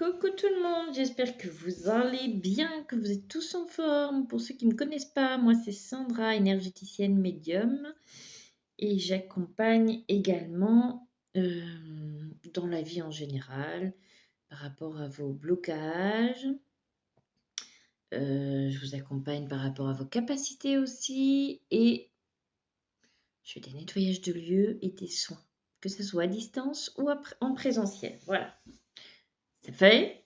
Coucou tout le monde, j'espère que vous allez bien, que vous êtes tous en forme. Pour ceux qui ne me connaissent pas, moi c'est Sandra, énergéticienne médium, et j'accompagne également dans la vie en général par rapport à vos blocages. Je vous accompagne par rapport à vos capacités aussi, et je fais des nettoyages de lieux et des soins, que ce soit à distance ou en présentiel. Voilà, c'est fait.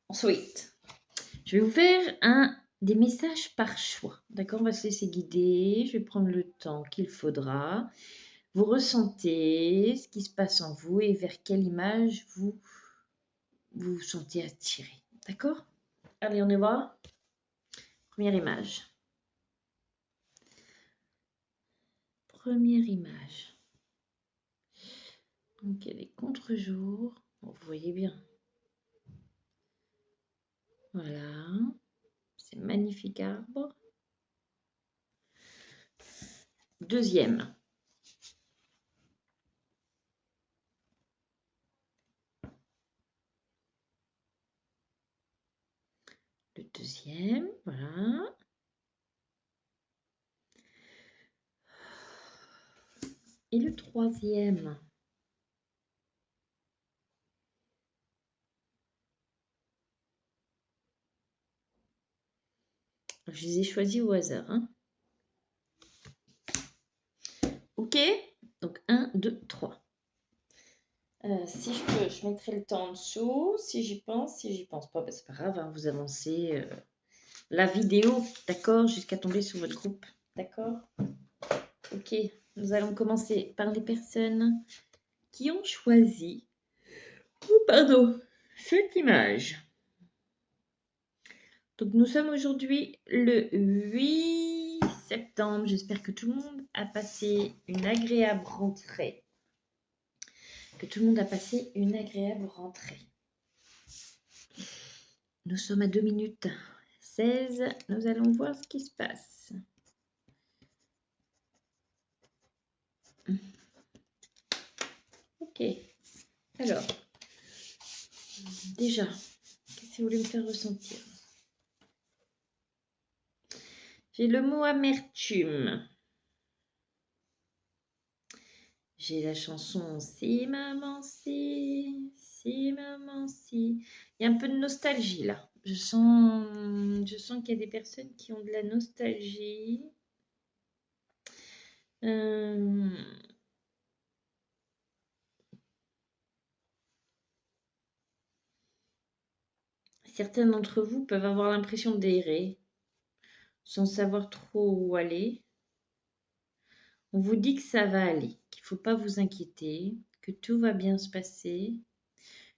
Ensuite, je vais vous faire des messages par choix. D'accord? On va se laisser guider. Je vais prendre le temps qu'il faudra. Vous ressentez ce qui se passe en vous et vers quelle image vous vous sentez attiré. D'accord? Allez, on y va. Première image. Première image. Donc, il y a des contre-jours. Bon, vous voyez bien. Voilà. C'est magnifique arbre. Deuxième. Le deuxième, voilà. Et le troisième. Je les ai choisis au hasard. Hein. Ok? Donc 1, 2, 3. Si je peux, je mettrai le temps en dessous. Si j'y pense pas, ben c'est pas grave. Hein, vous avancez la vidéo, d'accord? Jusqu'à tomber sur votre groupe. D'accord? Ok. Nous allons commencer par les personnes qui ont choisi. Oh, pardon. Cette image. Donc nous sommes aujourd'hui le 8 septembre. J'espère que tout le monde a passé une agréable rentrée. Que tout le monde a passé une agréable rentrée. Nous sommes à 2 minutes 16. Nous allons voir ce qui se passe. Ok. Alors, déjà, qu'est-ce que vous voulez me faire ressentir? J'ai le mot amertume. J'ai la chanson Si maman si, si maman si. Il y a un peu de nostalgie là. Je sens qu'il y a des personnes qui ont de la nostalgie. Certains d'entre vous peuvent avoir l'impression d'errer sans savoir trop où aller. On vous dit que ça va aller, qu'il ne faut pas vous inquiéter, que tout va bien se passer,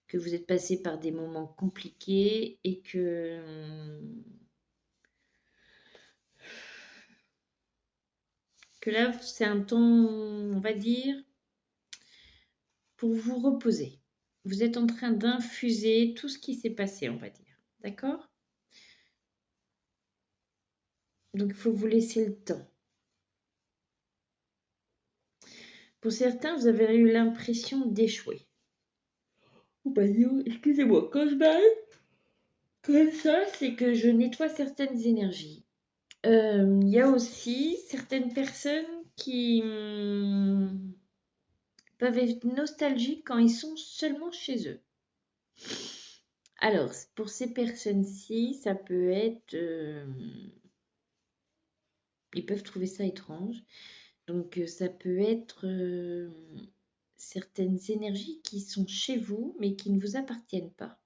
que vous êtes passé par des moments compliqués et que là, c'est un temps, on va dire, pour vous reposer. Vous êtes en train d'infuser tout ce qui s'est passé, on va dire. D'accord? Donc, il faut vous laisser le temps. Pour certains, vous avez eu l'impression d'échouer. Oh bah excusez-moi, quand je m'arrête comme ça, c'est que je nettoie certaines énergies. Il y a aussi certaines personnes qui peuvent être nostalgiques quand ils sont seulement chez eux. Alors, pour ces personnes-ci, ça peut être... ils peuvent trouver ça étrange. Donc, ça peut être certaines énergies qui sont chez vous, mais qui ne vous appartiennent pas.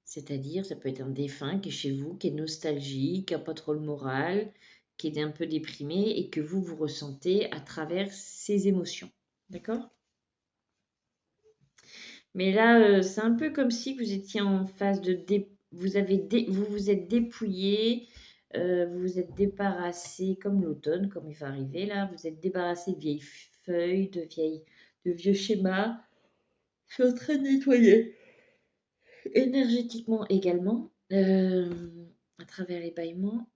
C'est-à-dire, ça peut être un défunt qui est chez vous, qui est nostalgique, qui n'a pas trop le moral, qui est un peu déprimé et que vous ressentez à travers ses émotions. D'accord? Mais là, c'est un peu comme si vous étiez en phase de... vous vous êtes dépouillé, vous vous êtes débarrassé, comme l'automne, comme il va arriver là, vous êtes débarrassé de vieilles feuilles, de vieux schémas. Je suis en train de nettoyer. Énergétiquement également, à travers les bâillements.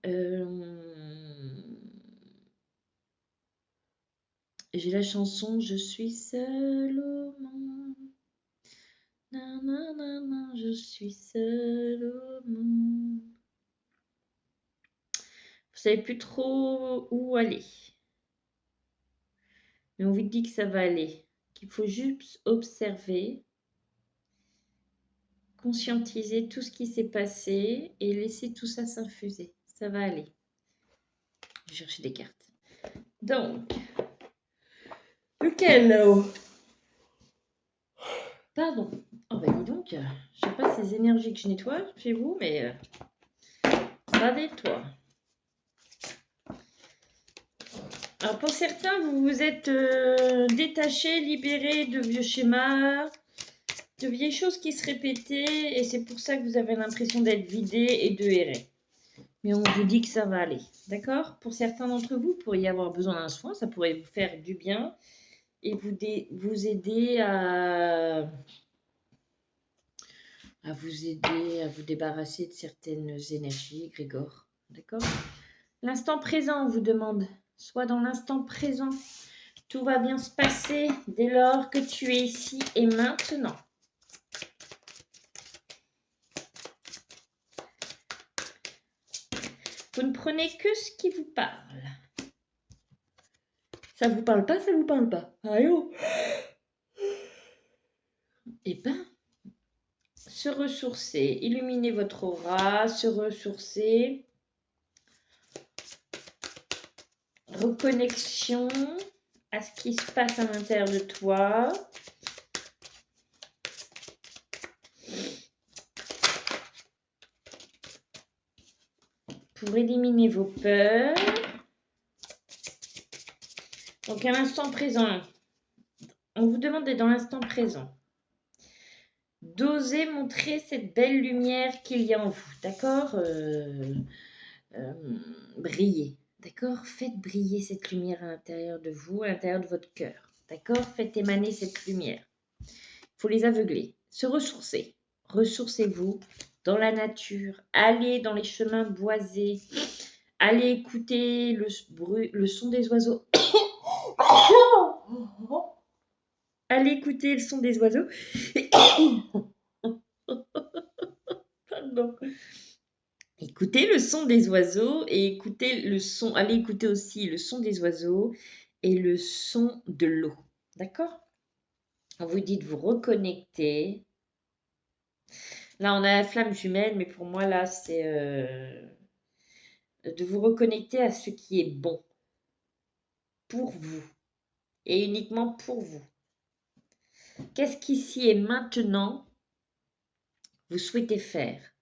J'ai la chanson Je suis seule au monde. Nanana, je suis seule au monde. Vous savez plus trop où aller. Mais on vous dit que ça va aller. Qu'il faut juste observer, conscientiser tout ce qui s'est passé et laisser tout ça s'infuser. Ça va aller. Je vais chercher des cartes. Donc, lequel là-haut? Pardon. Oh bah dis donc, je sais pas ces énergies que je nettoie chez vous, mais ça nettoie. Alors pour certains, vous vous êtes détachés, libérés de vieux schémas, de vieilles choses qui se répétaient, et c'est pour ça que vous avez l'impression d'être vidé et de errer. Mais on vous dit que ça va aller, d'accord? Pour certains d'entre vous, vous pourriez avoir besoin d'un soin, ça pourrait vous faire du bien et vous aider à vous débarrasser de certaines énergies, Grégor, d'accord? L'instant présent, on vous demande, sois dans l'instant présent. Tout va bien se passer dès lors que tu es ici et maintenant. Vous ne prenez que ce qui vous parle. Ça vous parle pas, ça vous parle pas. Allô? Eh ben, se ressourcer, illuminer votre aura, se ressourcer, reconnexion à ce qui se passe à l'intérieur de toi. Pour éliminer vos peurs. Donc, à l'instant présent, on vous demande d'être dans l'instant présent. D'oser montrer cette belle lumière qu'il y a en vous, d'accord? Briller, d'accord? Faites briller cette lumière à l'intérieur de vous, à l'intérieur de votre cœur, d'accord? Faites émaner cette lumière. Il faut les aveugler, se ressourcer. Ressourcez-vous dans la nature, allez dans les chemins boisés, allez écouter le son des oiseaux. Allez écouter le son des oiseaux. Pardon. Écoutez le son des oiseaux et écoutez le son. Allez écouter aussi le son des oiseaux et le son de l'eau. D'accord? On vous dit de vous reconnecter. Là, on a la flamme jumelle, mais pour moi, là, c'est de vous reconnecter à ce qui est bon pour vous et uniquement pour vous. Qu'est-ce qu'ici et maintenant vous souhaitez faire?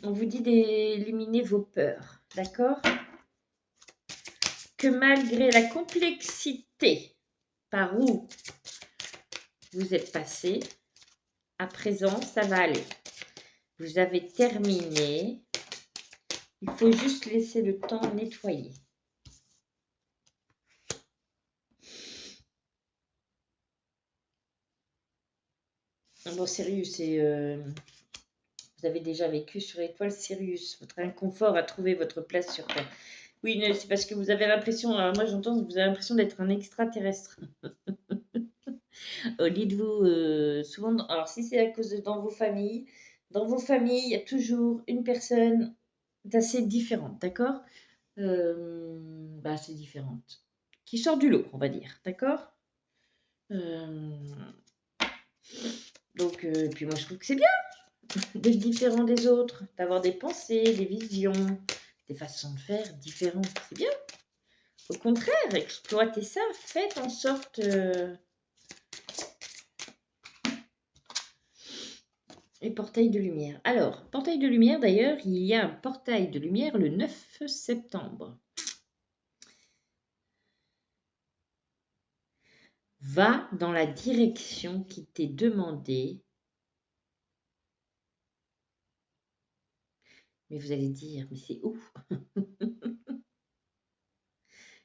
On vous dit d'éliminer vos peurs, d'accord? Que malgré la complexité par où vous êtes passé, à présent, ça va aller. Vous avez terminé. Il faut juste laisser le temps nettoyer. Bon, Sirius, vous avez déjà vécu sur l'étoile Sirius. Votre inconfort à trouver votre place sur Terre. Oui, c'est parce que vous avez l'impression, alors moi j'entends que vous avez l'impression d'être un extraterrestre. Dites-vous, souvent, alors si c'est à cause de dans vos familles, il y a toujours une personne d'assez différente, d'accord? Assez différente. Qui sort du lot, on va dire, d'accord? Donc, puis moi je trouve que c'est bien d'être différent des autres, d'avoir des pensées, des visions, des façons de faire différentes, c'est bien. Au contraire, exploitez ça, faites en sorte... Et portail de lumière. Alors, portail de lumière, d'ailleurs, il y a un portail de lumière le 9 septembre. Va dans la direction qui t'est demandée. Mais vous allez dire, mais c'est où?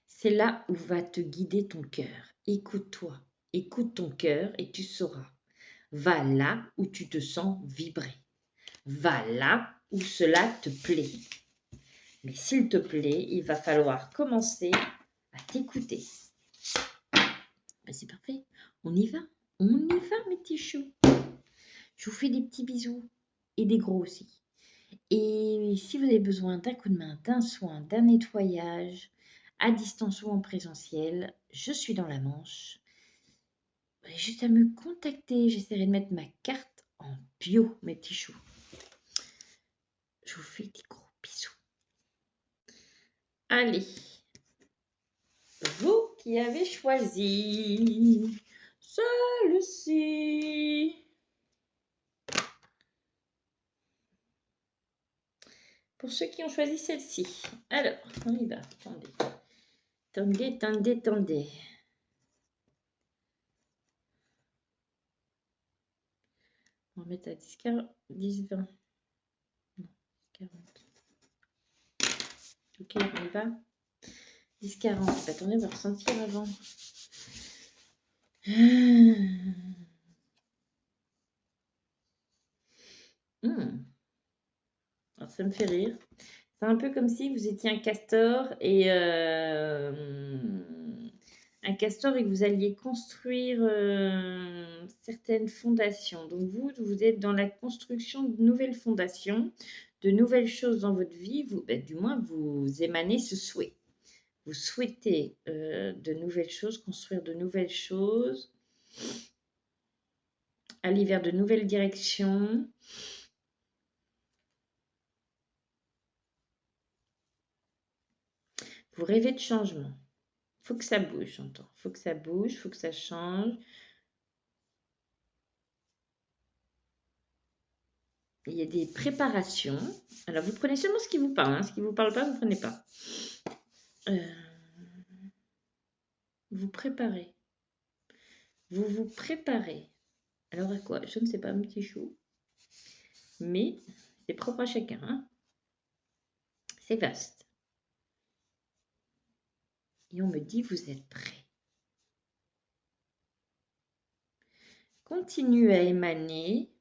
C'est là où va te guider ton cœur. Écoute-toi, écoute ton cœur et tu sauras. Va là où tu te sens vibrer. Va là où cela te plaît. Mais s'il te plaît, il va falloir commencer à t'écouter. Ben, c'est parfait. On y va. On y va, mes petits choux. Je vous fais des petits bisous et des gros aussi. Et si vous avez besoin d'un coup de main, d'un soin, d'un nettoyage, à distance ou en présentiel, je suis dans la Manche. Vous avez juste à me contacter. J'essaierai de mettre ma carte en bio, mes petits choux. Je vous fais des gros bisous. Allez, vous qui avez choisi celle-ci. Pour ceux qui ont choisi celle-ci. Alors, on y va. Attendez. Attendez, attendez, attendez. On va mettre à 10, 40, 10, 20. Non, 40. Ok, on y va. 10, 40. Attendez, on va ressentir avant. Alors, ça me fait rire. C'est un peu comme si vous étiez un castor et que vous alliez construire certaines fondations. Donc vous êtes dans la construction de nouvelles fondations, de nouvelles choses dans votre vie. Du moins, vous émanez ce souhait. Vous souhaitez de nouvelles choses, construire de nouvelles choses, aller vers de nouvelles directions. Vous rêvez de changement. Il faut que ça bouge, j'entends. Il faut que ça bouge, il faut que ça change. Il y a des préparations. Alors, vous prenez seulement ce qui vous parle. Hein. Ce qui ne vous parle pas, vous ne prenez pas. Vous préparez. Vous vous préparez. Alors, à quoi? Je ne sais pas, un petit chou. Mais c'est propre à chacun. Hein. C'est vaste. Et on me dit, vous êtes prêts. Continue à émaner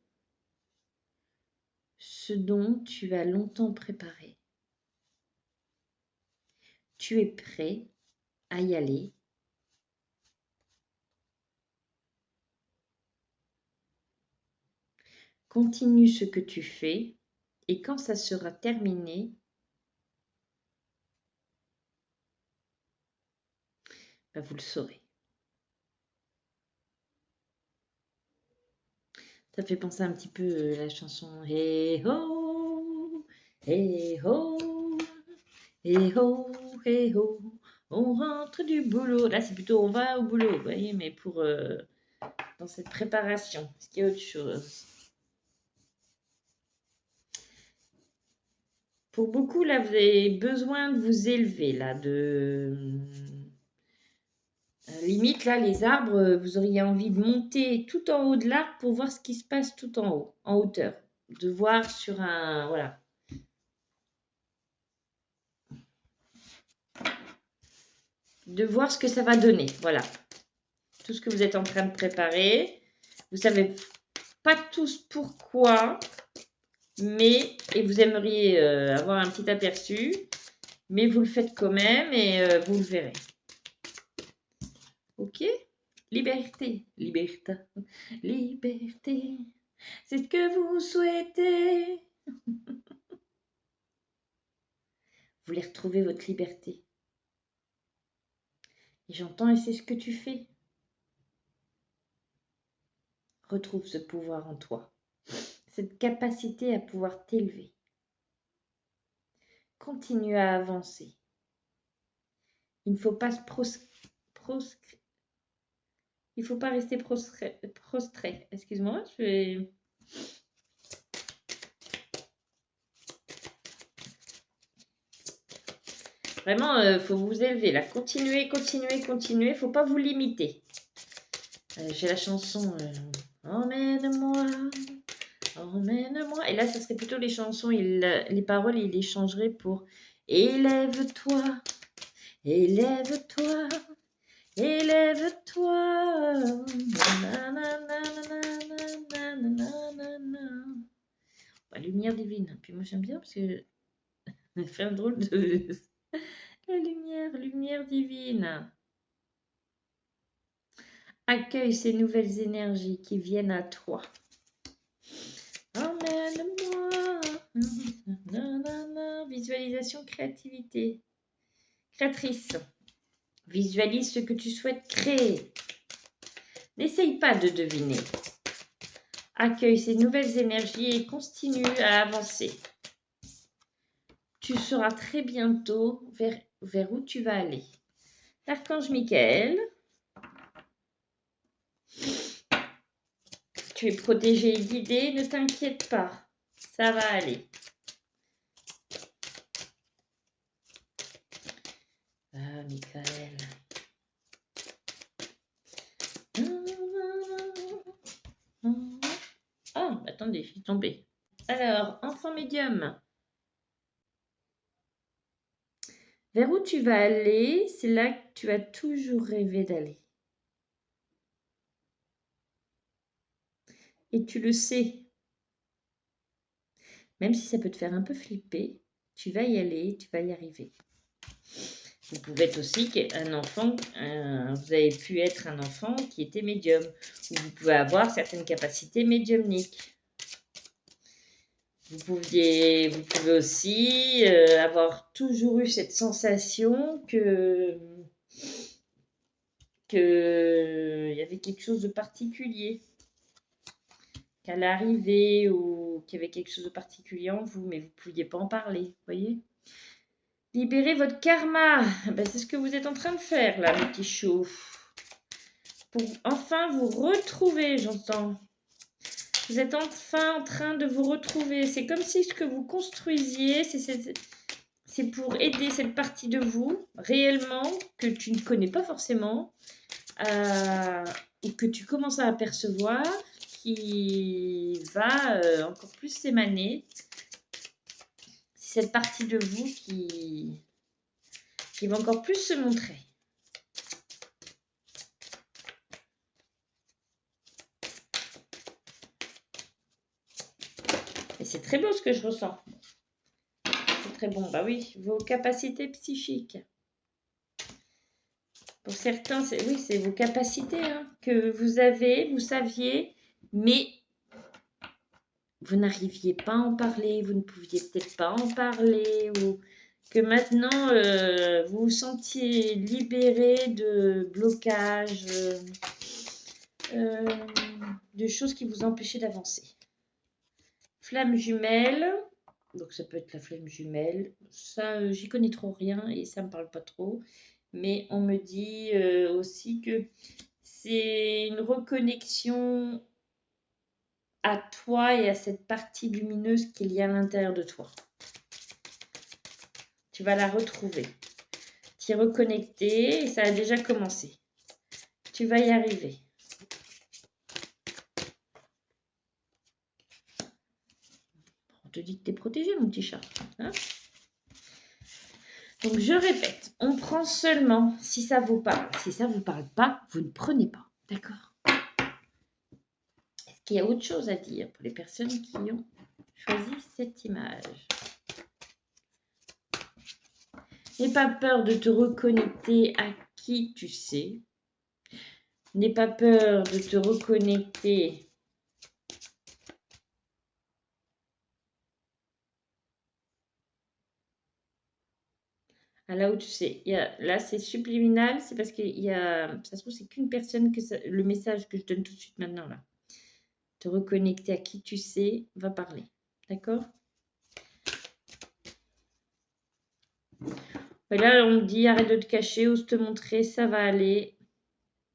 ce dont tu as longtemps préparé. Tu es prêt à y aller. Continue ce que tu fais et quand ça sera terminé, vous le saurez. Ça fait penser un petit peu à la chanson Hey ho, hey ho, hey ho, hey ho, on rentre du boulot. Là, c'est plutôt on va au boulot, vous voyez, mais pour dans cette préparation, est-ce qu'il y a autre chose? Pour beaucoup, là, vous avez besoin de vous élever, là, limite, là, les arbres, vous auriez envie de monter tout en haut de l'arbre pour voir ce qui se passe tout en haut, en hauteur. De voir sur un... Voilà. De voir ce que ça va donner. Voilà. Tout ce que vous êtes en train de préparer. Vous savez pas tous pourquoi, mais... Et vous aimeriez avoir un petit aperçu, mais vous le faites quand même et vous le verrez. Ok? Liberté, liberté, liberté, c'est ce que vous souhaitez. Vous voulez retrouver votre liberté. Et j'entends, et c'est ce que tu fais. Retrouve ce pouvoir en toi, cette capacité à pouvoir t'élever. Continue à avancer. Il ne faut pas se il ne faut pas rester prostré. Excuse-moi, je vais... Vraiment, il faut vous élever là. Continuez, continuez, continuez. Il ne faut pas vous limiter. J'ai la chanson Emmène-moi, emmène-moi. Et là, ça serait plutôt les chansons. Les paroles, il les changerait pour Élève-toi, élève-toi, élève-toi. La lumière divine. Puis moi, j'aime bien parce que ça fait un drôle de... La lumière, lumière divine. Accueille ces nouvelles énergies qui viennent à toi. Emmène-moi. Visualisation, créativité. Créatrice. Visualise ce que tu souhaites créer. N'essaye pas de deviner. Accueille ces nouvelles énergies et continue à avancer. Tu sauras très bientôt vers où tu vas aller. L'archange Michael. Tu es protégé et guidé, ne t'inquiète pas, ça va aller. Ah, Michael. Ah, attendez, je suis tombée. Alors, enfant médium. Vers où tu vas aller, c'est là que tu as toujours rêvé d'aller. Et tu le sais. Même si ça peut te faire un peu flipper, tu vas y aller, tu vas y arriver. Vous pouvez être aussi un enfant, vous avez pu être un enfant qui était médium, ou vous pouvez avoir certaines capacités médiumniques. Vous pouvez aussi avoir toujours eu cette sensation que il y avait quelque chose de particulier, qu'à l'arrivée ou qu'il y avait quelque chose de particulier en vous, mais vous ne pouviez pas en parler, voyez. Libérez votre karma. Ben, c'est ce que vous êtes en train de faire là, mes petits choux. Pour enfin vous retrouver, j'entends. Vous êtes enfin en train de vous retrouver. C'est comme si ce que vous construisiez, c'est pour aider cette partie de vous, réellement, que tu ne connais pas forcément, et que tu commences à apercevoir, qui va encore plus s'émaner. C'est cette partie de vous qui va encore plus se montrer. Et c'est très beau ce que je ressens. C'est très bon. Bah oui, vos capacités psychiques. Pour certains, c'est vos capacités que vous avez, vous saviez, mais vous n'arriviez pas à en parler, vous ne pouviez peut-être pas en parler, ou que maintenant vous vous sentiez libéré de blocages, de choses qui vous empêchaient d'avancer. Flamme jumelle, donc ça peut être la flamme jumelle, ça j'y connais trop rien et ça me parle pas trop, mais on me dit aussi que c'est une reconnexion à toi et à cette partie lumineuse qu'il y a à l'intérieur de toi. Tu vas la retrouver, t'y reconnecter et ça a déjà commencé. Tu vas y arriver. On te dit que tu es protégé, mon petit chat. Hein? Donc, je répète, on prend seulement si ça vous parle. Si ça ne vous parle pas, vous ne prenez pas. D'accord? Est-ce qu'il y a autre chose à dire pour les personnes qui ont choisi cette image? N'aie pas peur de te reconnecter à qui tu sais. N'aie pas peur de te reconnecter à là où tu sais. Là, c'est subliminal, c'est parce qu'il y a... Ça se trouve, c'est qu'une personne que le message que je donne tout de suite maintenant, là. Te reconnecter à qui tu sais va parler. D'accord? Et là, on me dit, arrête de te cacher, ose te montrer, ça va aller.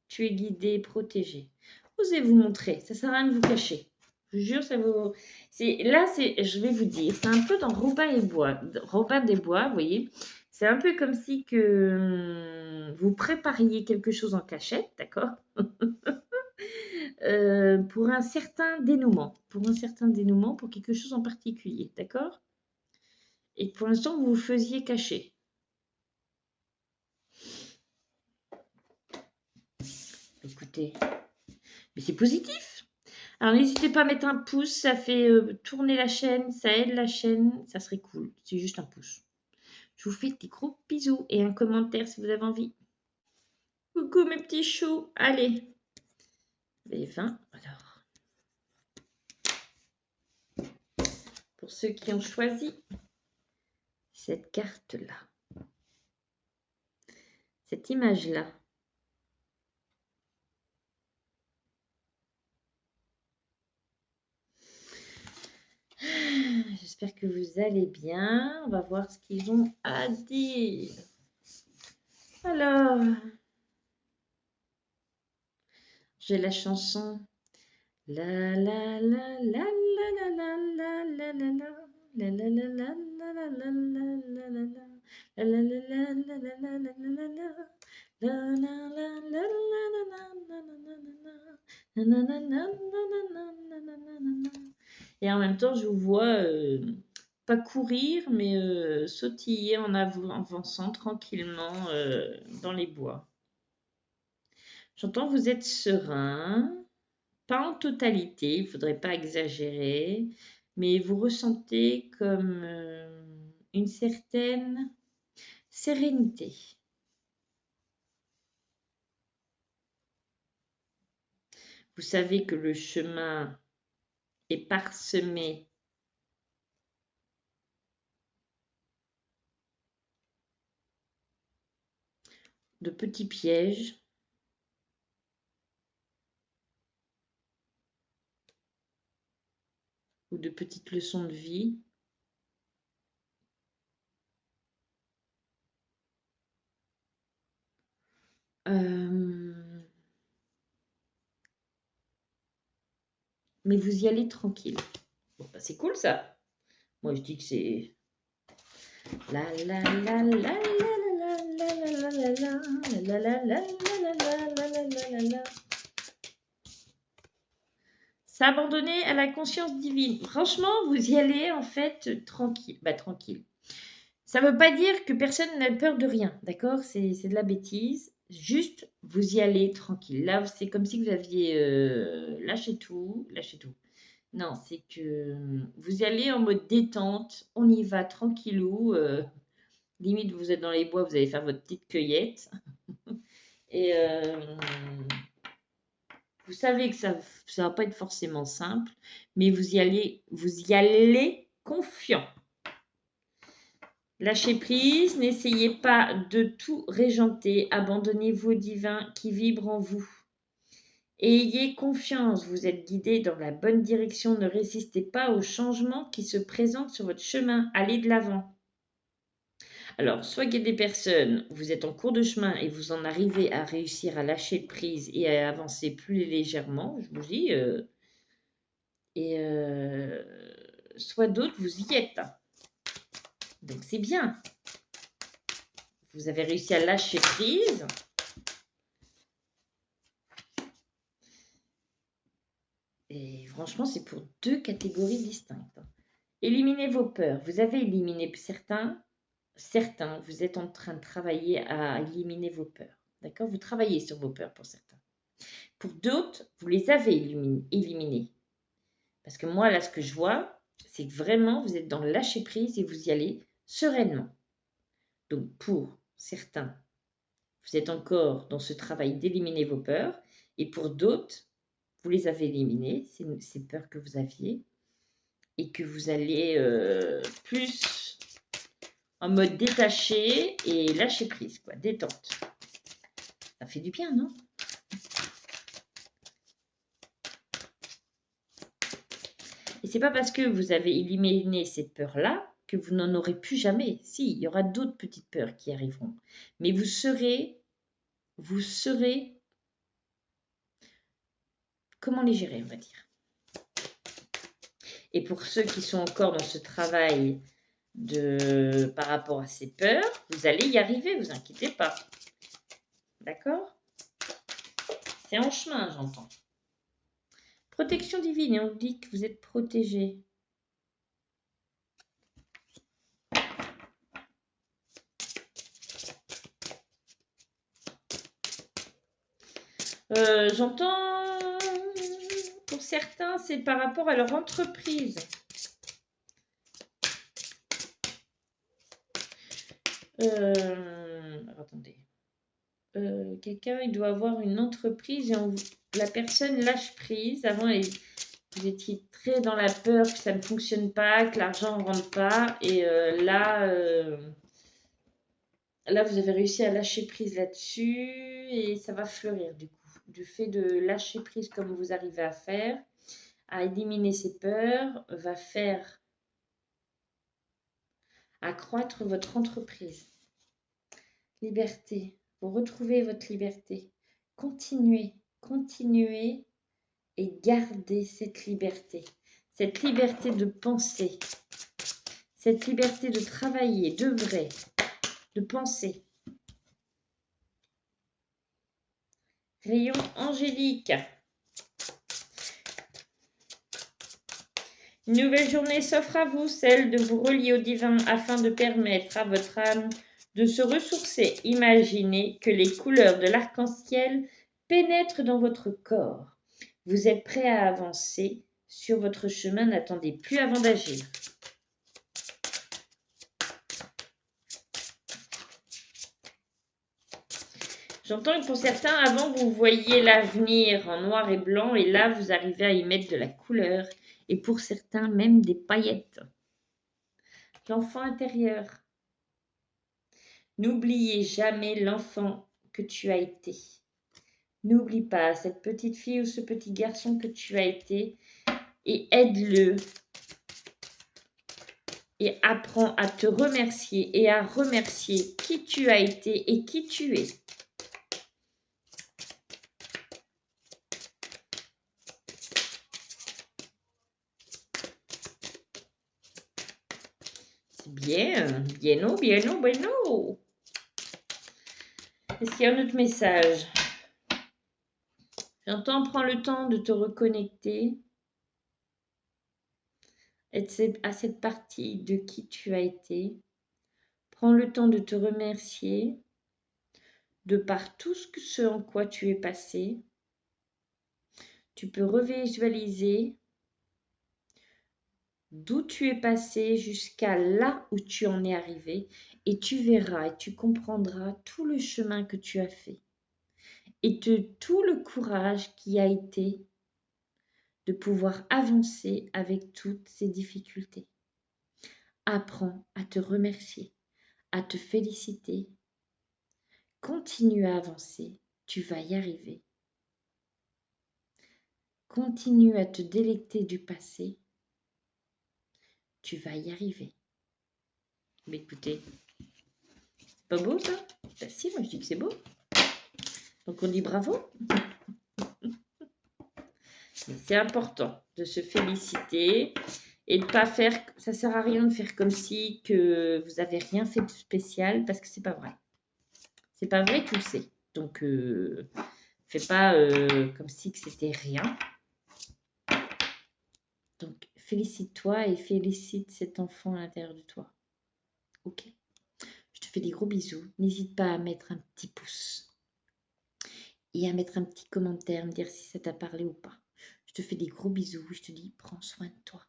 Tu es guidé, protégé. Osez vous montrer, ça sert à rien de vous cacher. Je vous jure, ça vous... je vais vous dire, c'est un peu dans Robin des Bois, vous voyez. C'est un peu comme si que vous prépariez quelque chose en cachette, d'accord? Pour un certain dénouement. Pour quelque chose en particulier, d'accord? Et que pour l'instant, vous vous faisiez cacher. Écoutez, mais c'est positif. Alors, n'hésitez pas à mettre un pouce, ça fait tourner la chaîne, ça aide la chaîne, ça serait cool. C'est juste un pouce. Je vous fais des gros bisous et un commentaire si vous avez envie. Coucou mes petits choux, allez. Les 20. Alors, pour ceux qui ont choisi cette carte-là, cette image-là, j'espère que vous allez bien. On va voir ce qu'ils ont à dire. Alors, j'ai la chanson. La la la la la la la la la la la. La la la la la la la la la la. La la la la la la la la la la. La la la la la la la la la la. Na na na na na na na na na na. Et en même temps, je vous vois pas courir, mais sautiller en avançant tranquillement dans les bois. J'entends que vous êtes serein, pas en totalité, il ne faudrait pas exagérer, mais vous ressentez comme une certaine sérénité. Vous savez que le chemin est parsemé de petits pièges. Ou de petites leçons de vie. Mais vous y allez tranquille. Bon, bah, c'est cool ça. Moi je dis que c'est la la la la la la la la la la la la la la. S'abandonner à la conscience divine. Franchement, vous y allez en fait tranquille. Bah tranquille. Ça ne veut pas dire que personne n'a peur de rien, d'accord? C'est de la bêtise. Juste, vous y allez tranquille. Là, c'est comme si vous aviez lâché tout. Non, c'est que vous y allez en mode détente. On y va tranquillou. Limite, vous êtes dans les bois, vous allez faire votre petite cueillette. Et vous savez que ça ne va pas être forcément simple, mais vous y allez confiant. Lâchez prise, n'essayez pas de tout régenter, abandonnez-vous au divin qui vibre en vous. Ayez confiance, vous êtes guidé dans la bonne direction, ne résistez pas aux changements qui se présentent sur votre chemin, allez de l'avant. Alors, soit il y a des personnes, vous êtes en cours de chemin et vous en arrivez à réussir à lâcher prise et à avancer plus légèrement, je vous dis, soit d'autres, vous y êtes. Donc, c'est bien. Vous avez réussi à lâcher prise. Et franchement, c'est pour deux catégories distinctes. Éliminez vos peurs. Vous avez éliminé certains, vous êtes en train de travailler à éliminer vos peurs. D'accord? Vous travaillez sur vos peurs pour certains. Pour d'autres, vous les avez éliminées. Parce que moi, là, ce que je vois, c'est que vraiment, vous êtes dans le lâcher-prise et vous y allez sereinement. Donc, pour certains, vous êtes encore dans ce travail d'éliminer vos peurs. Et pour d'autres, vous les avez éliminées, ces peurs que vous aviez. Et que vous allez plus en mode détaché et lâcher prise, quoi, détente. Ça fait du bien, non? Et c'est pas parce que vous avez éliminé cette peur-là que vous n'en aurez plus jamais. Si, il y aura d'autres petites peurs qui arriveront. Mais vous serez comment les gérer, on va dire. Et pour ceux qui sont encore dans ce travail par rapport à ces peurs, vous allez y arriver, vous inquiétez pas. D'accord? C'est en chemin, j'entends. Protection divine, et on dit que vous êtes protégé. J'entends, pour certains, c'est par rapport à leur entreprise. Attendez. Quelqu'un, il doit avoir une entreprise et la personne lâche prise. Avant, vous étiez très dans la peur que ça ne fonctionne pas, que l'argent ne rentre pas. Et là, vous avez réussi à lâcher prise là-dessus et ça va fleurir du coup. Du fait de lâcher prise comme vous arrivez à faire, à éliminer ses peurs, va faire accroître votre entreprise. Liberté. Vous retrouvez votre liberté. Continuez, continuez et gardez cette liberté. Cette liberté de penser. Cette liberté de travailler, d'œuvrer, de penser. Rayon angélique. Une nouvelle journée s'offre à vous, celle de vous relier au divin afin de permettre à votre âme de se ressourcer. Imaginez que les couleurs de l'arc-en-ciel pénètrent dans votre corps. Vous êtes prêt à avancer sur votre chemin, n'attendez plus avant d'agir. J'entends que pour certains, avant, vous voyiez l'avenir en noir et blanc et là, vous arrivez à y mettre de la couleur. Et pour certains, même des paillettes. L'enfant intérieur. N'oubliez jamais l'enfant que tu as été. N'oublie pas cette petite fille ou ce petit garçon que tu as été et aide-le. Et apprends à te remercier et à remercier qui tu as été et qui tu es. C'est bien, bieno, bieno, bueno. Est-ce qu'il y a un autre message? J'entends, prends le temps de te reconnecter à cette partie de qui tu as été. Prends le temps de te remercier de par tout ce en quoi tu es passé. Tu peux revisualiser d'où tu es passé jusqu'à là où tu en es arrivé et tu verras et tu comprendras tout le chemin que tu as fait et tout le courage qui a été de pouvoir avancer avec toutes ces difficultés. Apprends à te remercier, à te féliciter. Continue à avancer, tu vas y arriver. Continue à te délecter du passé, tu vas y arriver. Mais écoutez, c'est pas beau ça? Ben si, moi je dis que c'est beau. Donc on dit bravo. C'est important de se féliciter et de pas faire, ça sert à rien de faire comme si que vous avez rien fait de spécial parce que c'est pas vrai. C'est pas vrai, tu le sais. Donc fais pas comme si que c'était rien. Donc félicite-toi et félicite cet enfant à l'intérieur de toi. Ok? Je te fais des gros bisous. N'hésite pas à mettre un petit pouce et à mettre un petit commentaire, me dire si ça t'a parlé ou pas. Je te fais des gros bisous. Je te dis, prends soin de toi.